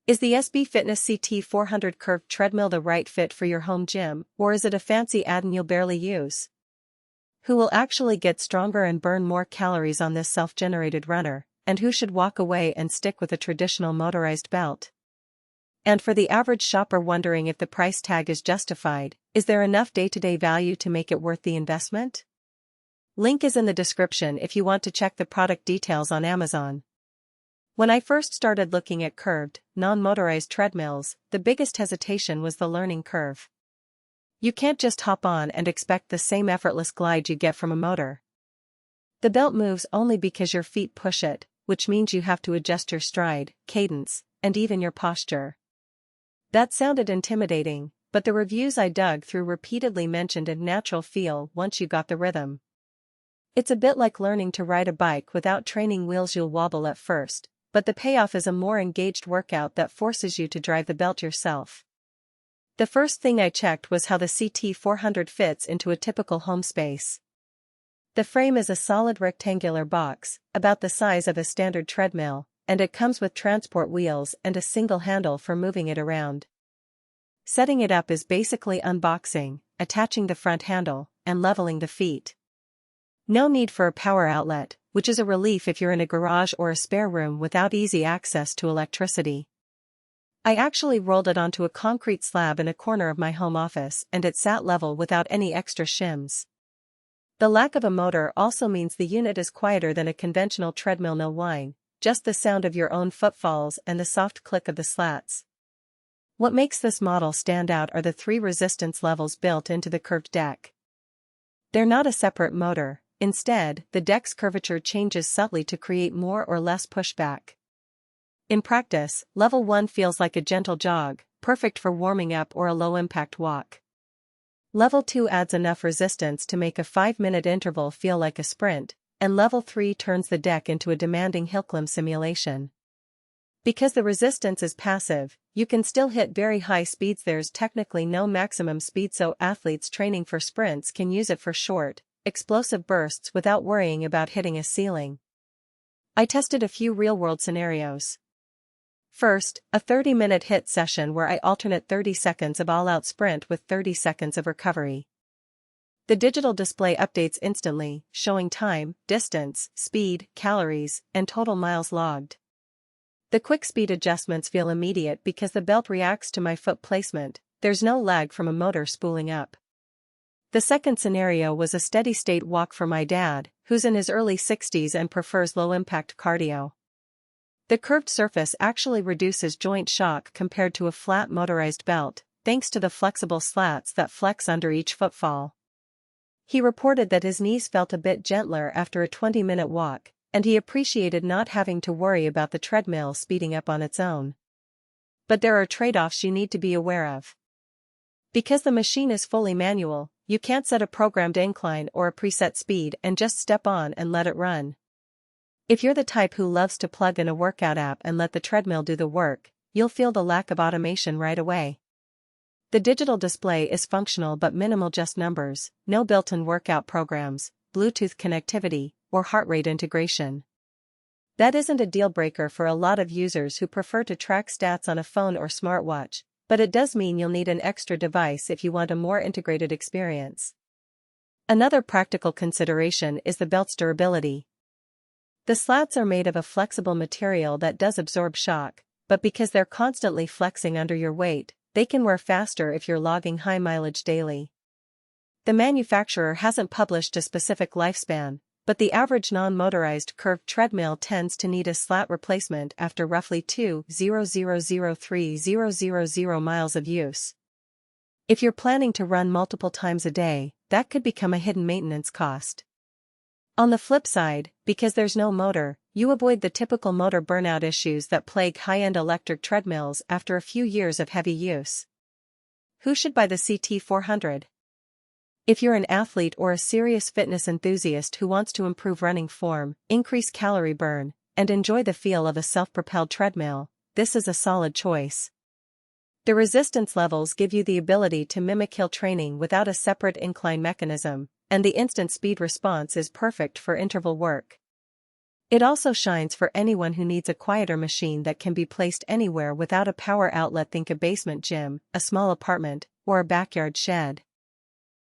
Is the SB Fitness CT400 curved treadmill the right fit for your home gym, or is it a fancy add-on you'll barely use? Who will actually get stronger and burn more calories on this self-generated runner, and who should walk away and stick with a traditional motorized belt? And for the average shopper wondering if the price tag is justified, is there enough day-to-day value to make it worth the investment? Link is in the description if you want to check the product details on Amazon. When I first started looking at curved, non-motorized treadmills, the biggest hesitation was the learning curve. You can't just hop on and expect the same effortless glide you get from a motor. The belt moves only because your feet push it, which means you have to adjust your stride, cadence, and even your posture. That sounded intimidating, but the reviews I dug through repeatedly mentioned a natural feel once you got the rhythm. It's a bit like learning to ride a bike without training wheels. You'll wobble at first, but the payoff is a more engaged workout that forces you to drive the belt yourself. The first thing I checked was how the CT400 fits into a typical home space. The frame is a solid rectangular box, about the size of a standard treadmill, and it comes with transport wheels and a single handle for moving it around. Setting it up is basically unboxing, attaching the front handle, and leveling the feet. No need for a power outlet, which is a relief if you're in a garage or a spare room without easy access to electricity. I actually rolled it onto a concrete slab in a corner of my home office and it sat level without any extra shims. The lack of a motor also means the unit is quieter than a conventional treadmill. No whine, just the sound of your own footfalls and the soft click of the slats. What makes this model stand out are the 3 resistance levels built into the curved deck. They're not a separate motor. Instead, the deck's curvature changes subtly to create more or less pushback. In practice, level 1 feels like a gentle jog, perfect for warming up or a low-impact walk. Level 2 adds enough resistance to make a 5-minute interval feel like a sprint, and level 3 turns the deck into a demanding hill climb simulation. Because the resistance is passive, you can still hit very high speeds. There's technically no maximum speed, so athletes training for sprints can use it for short, explosive bursts without worrying about hitting a ceiling. I tested a few real-world scenarios. First, a 30-minute HIIT session where I alternate 30 seconds of all-out sprint with 30 seconds of recovery. The digital display updates instantly, showing time, distance, speed, calories, and total miles logged. The quick speed adjustments feel immediate because the belt reacts to my foot placement. There's no lag from a motor spooling up. The second scenario was a steady-state walk for my dad, who's in his early 60s and prefers low-impact cardio. The curved surface actually reduces joint shock compared to a flat motorized belt, thanks to the flexible slats that flex under each footfall. He reported that his knees felt a bit gentler after a 20-minute walk, and he appreciated not having to worry about the treadmill speeding up on its own. But there are trade-offs you need to be aware of. Because the machine is fully manual, you can't set a programmed incline or a preset speed and just step on and let it run. If you're the type who loves to plug in a workout app and let the treadmill do the work, you'll feel the lack of automation right away. The digital display is functional but minimal, just numbers, no built-in workout programs, Bluetooth connectivity, or heart rate integration. That isn't a deal-breaker for a lot of users who prefer to track stats on a phone or smartwatch, but it does mean you'll need an extra device if you want a more integrated experience. Another practical consideration is the belt's durability. The slats are made of a flexible material that does absorb shock, but because they're constantly flexing under your weight, they can wear faster if you're logging high mileage daily. The manufacturer hasn't published a specific lifespan, but the average non-motorized curved treadmill tends to need a slat replacement after roughly 2,000 miles of use. If you're planning to run multiple times a day, that could become a hidden maintenance cost. On the flip side, because there's no motor, you avoid the typical motor burnout issues that plague high-end electric treadmills after a few years of heavy use. Who should buy the CT400? If you're an athlete or a serious fitness enthusiast who wants to improve running form, increase calorie burn, and enjoy the feel of a self-propelled treadmill, this is a solid choice. The resistance levels give you the ability to mimic hill training without a separate incline mechanism, and the instant speed response is perfect for interval work. It also shines for anyone who needs a quieter machine that can be placed anywhere without a power outlet. Think a basement gym, a small apartment, or a backyard shed.